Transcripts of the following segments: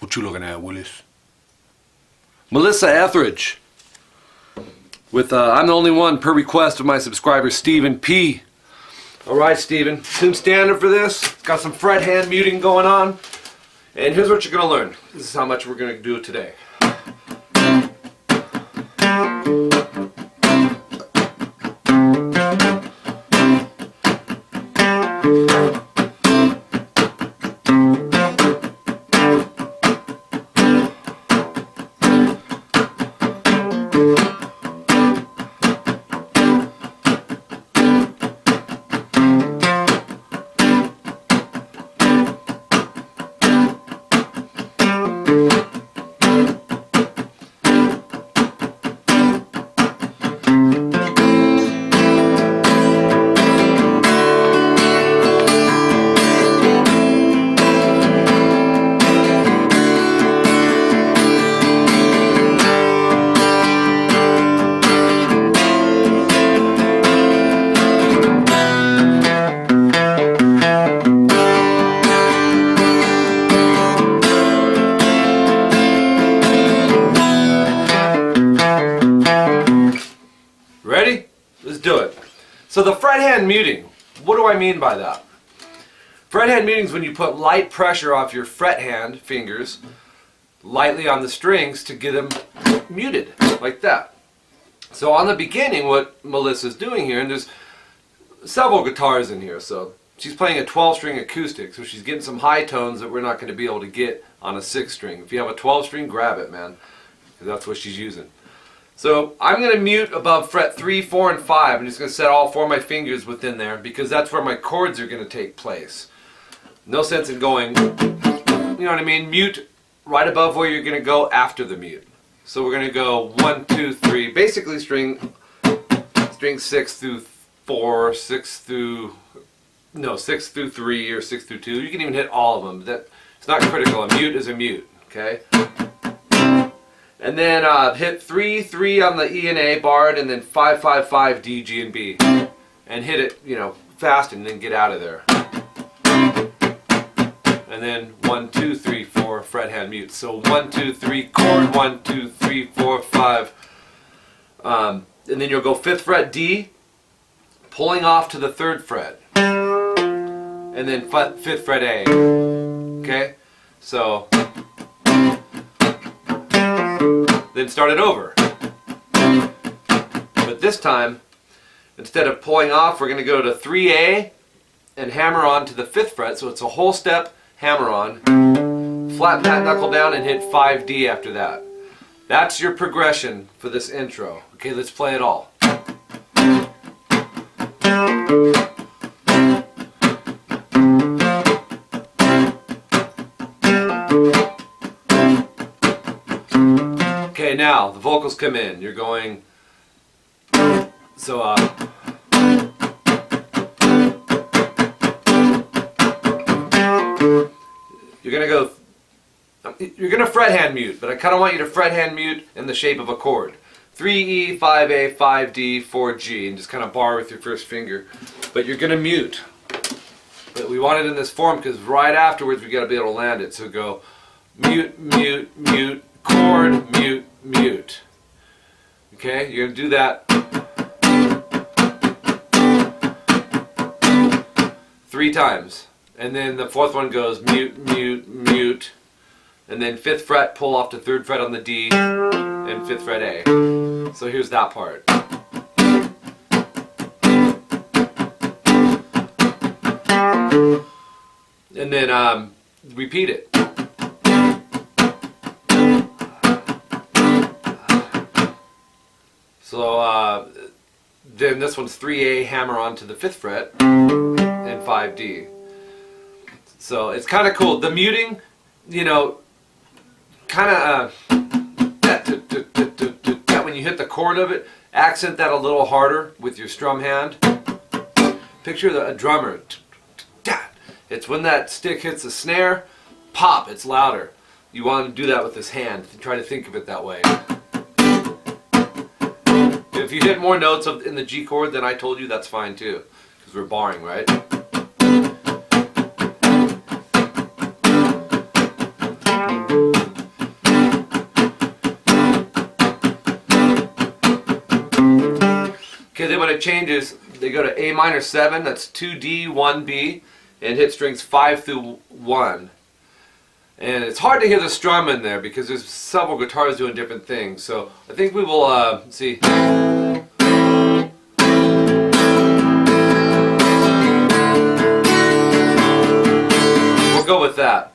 What you looking at, Willis? Melissa Etheridge. With I'm the only one per request of my subscriber Stephen P. Alright, Stephen. Tune standard for this. It's got some fret hand muting going on. And here's what you're going to learn. This is how much we're going to do today. Ready? Let's do it. So the fret hand muting, what do I mean by that? Fret hand muting is when you put light pressure off your fret hand fingers lightly on the strings to get them muted, like that. So on the beginning, what Melissa's doing here, and there's several guitars in here, so she's playing a 12-string acoustic, so she's getting some high tones that we're not going to be able to get on a 6-string. If you have a 12-string, grab it, man, because that's what she's using. So I'm going to mute above fret 3, 4, and 5. I'm just going to set all 4 of my fingers within there because that's where my chords are going to take place. No sense in going, you know what I mean, mute right above where you're going to go after the mute. So we're going to go 1, 2, 3, basically string 6 through 4, 6 through 3 or 6 through 2. You can even hit all of them. It's not critical. A mute is a mute, okay? And then hit 3, 3 on the E and A barred, and then 5, 5, 5, D, G, and B. And hit it, you know, fast, and then get out of there. And then 1, 2, 3, 4, fret hand mute. So 1, 2, 3, chord, 1, 2, 3, 4, 5. And then you'll go 5th fret D, pulling off to the 3rd fret. And then 5th fret A. Okay? So then start it over. But this time, instead of pulling off, we're going to go to 3A and hammer on to the 5th fret. So it's a whole step, hammer on, flat that knuckle down, and hit 5D after that. That's your progression for this intro. Okay, let's play it all. Okay, now the vocals come in. You're going, so you're gonna fret hand mute, but I kind of want you to fret hand mute in the shape of a chord. 3E, 5A, 5D, 4G, and just kind of bar with your first finger. But you're gonna mute. But we want it in this form because right afterwards we got to be able to land it. So go mute, mute, mute, chord, mute, mute. Okay, you're gonna do that 3 times. And then the 4th one goes mute, mute, mute. And then 5th fret, pull off to 3rd fret on the D, and 5th fret A. So here's that part. And then repeat it. So then this one's 3A, hammer on to the 5th fret, and 5D. So it's kind of cool. The muting, you know, kind of when you hit the chord of it, accent that a little harder with your strum hand. Picture a drummer. It's when that stick hits the snare, pop, it's louder. You want to do that with this hand. Try to think of it that way. If you hit more notes in the G chord than I told you, that's fine too, because we're barring, right? it changes, they go to A minor 7, that's 2D, 1B, and hit strings 5 through 1. And it's hard to hear the strum in there because there's several guitars doing different things. So I think we will see. We'll go with that.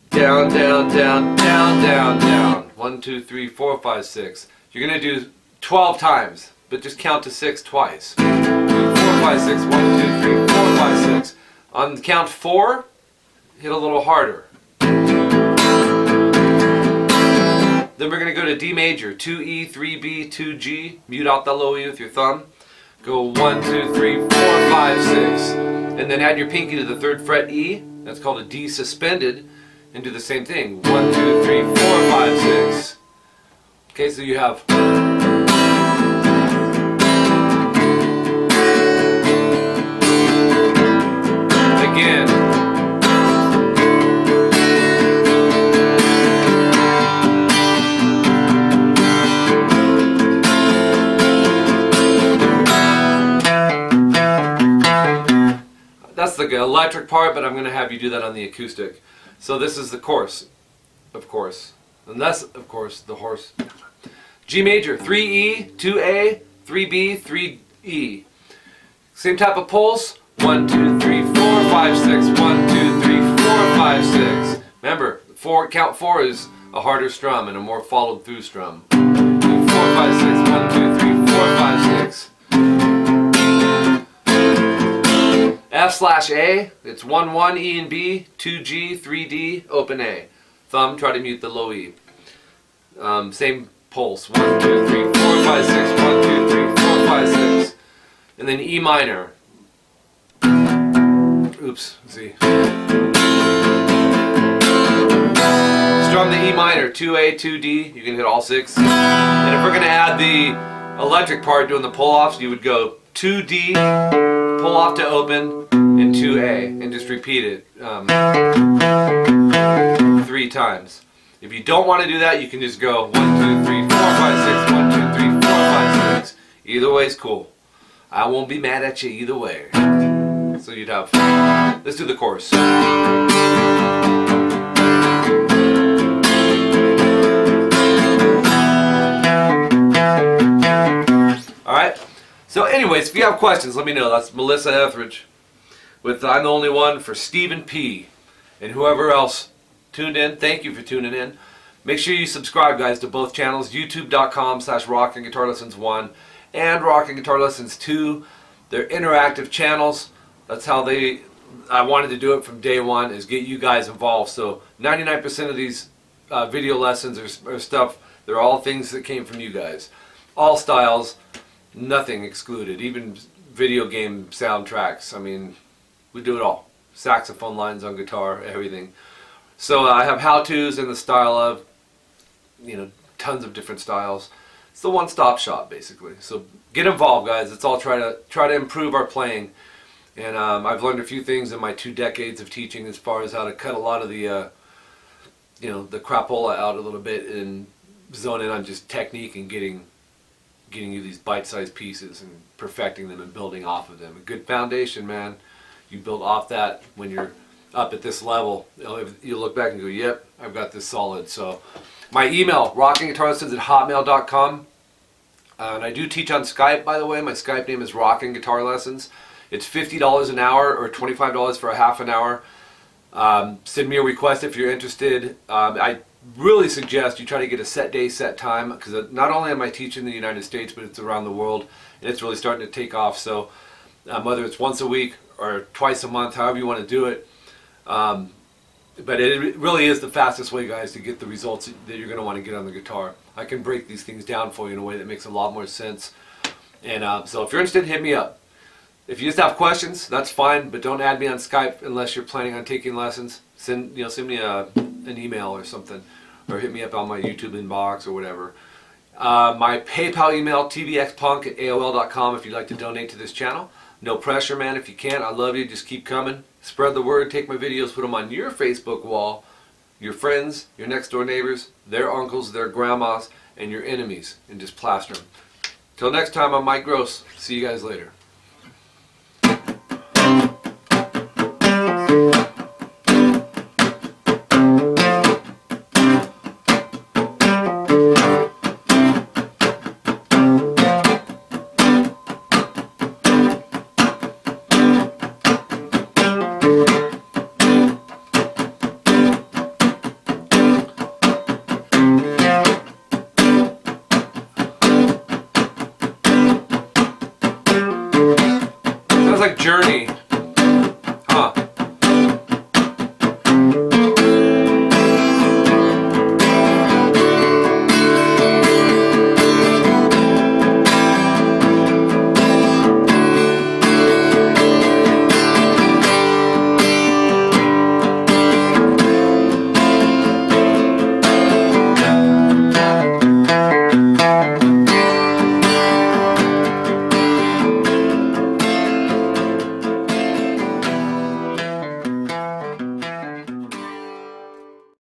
Down, down, down, down, down, down. 1, 2, 3, 4, 5, 6. You're going to do 12 times, but just count to 6 twice. 4, 5, 6, 1, 2, 3, 4, 5, 6. On count 4, hit a little harder. Then we're going to go to D major, 2E, 3B, 2G. Mute out the low E with your thumb. Go 1, 2, 3, 4, 5, 6. And then add your pinky to the 3rd fret E. That's called a D suspended. And do the same thing. 1, 2, 3, 4, 5, 6. Okay, so you have. Again. That's the electric part, but I'm going to have you do that on the acoustic. So this is the chorus, of course. And that's, of course, the horse. G major, 3E, 2A, 3B, 3E. Same type of pulse. 1, 2, 3, 4, 5, 6. 1, 2, 3, 4, 5, 6. Remember, count 4 is a harder strum and a more followed through strum. 2, 4, 5, 6. 1, 2, 3, 4, 5, 6. F/A, it's 1, 1, E and B, 2G, 3D, open A. Thumb, try to mute the low E. Same pulse, 1, 2, 3, 4, 5, 6, 1, 2, 3, 4, 5, 6. And then E minor. Oops, see. Strum the E minor, 2A, 2D, you can hit all 6. And if we're going to add the electric part doing the pull-offs, you would go 2D, pull off to open, and 2A, and just repeat it 3 times. If you don't want to do that, you can just go 1, 2, 3, 4, 5, 6, 1, 2, 3, 4, 5, 6. Either way is cool. I won't be mad at you either way. So you'd have, let's do the chorus. Alright? So anyways, if you have questions, let me know. That's Melissa Etheridge with I'm the Only One for Stephen P. And whoever else tuned in, thank you for tuning in. Make sure you subscribe, guys, to both channels, youtube.com/rockinguitarlessons1 and Rocking Guitar Lessons 2. They're interactive channels. That's how I wanted to do it from day one, is get you guys involved. So 99% of these video lessons or stuff, they're all things that came from you guys. All styles, nothing excluded, even video game soundtracks. I mean, we do it all. Saxophone lines on guitar, everything. So I have how-tos in the style of, tons of different styles. It's the one-stop shop, basically. So get involved, guys. Let's all try to improve our playing. And I've learned a few things in my 2 decades of teaching as far as how to cut a lot of the, the crapola out a little bit and zone in on just technique and getting you these bite-sized pieces and perfecting them and building off of them. A good foundation, man. You build off that when you're up at this level. You look back and go, yep, I've got this solid. So my email, rockinguitarlessons@hotmail.com. And I do teach on Skype, by the way. My Skype name is Rocking Guitar Lessons. It's $50 an hour or $25 for a half an hour. Send me a request if you're interested. I really suggest you try to get a set day, set time, because not only am I teaching in the United States, but it's around the world, and it's really starting to take off. So whether it's once a week or twice a month, however you want to do it, but it really is the fastest way, guys, to get the results that you're going to want to get on the guitar. I can break these things down for you in a way that makes a lot more sense. And so if you're interested, hit me up. If you just have questions, that's fine, but don't add me on Skype unless you're planning on taking lessons. Send me an email or something, or hit me up on my YouTube inbox or whatever. My PayPal email, tvxpunk@aol.com, if you'd like to donate to this channel. No pressure, man. If you can, I love you. Just keep coming. Spread the word. Take my videos, put them on your Facebook wall. Your friends, your next door neighbors, their uncles, their grandmas, and your enemies, and just plaster them. Till next time, I'm Mike Gross. See you guys later.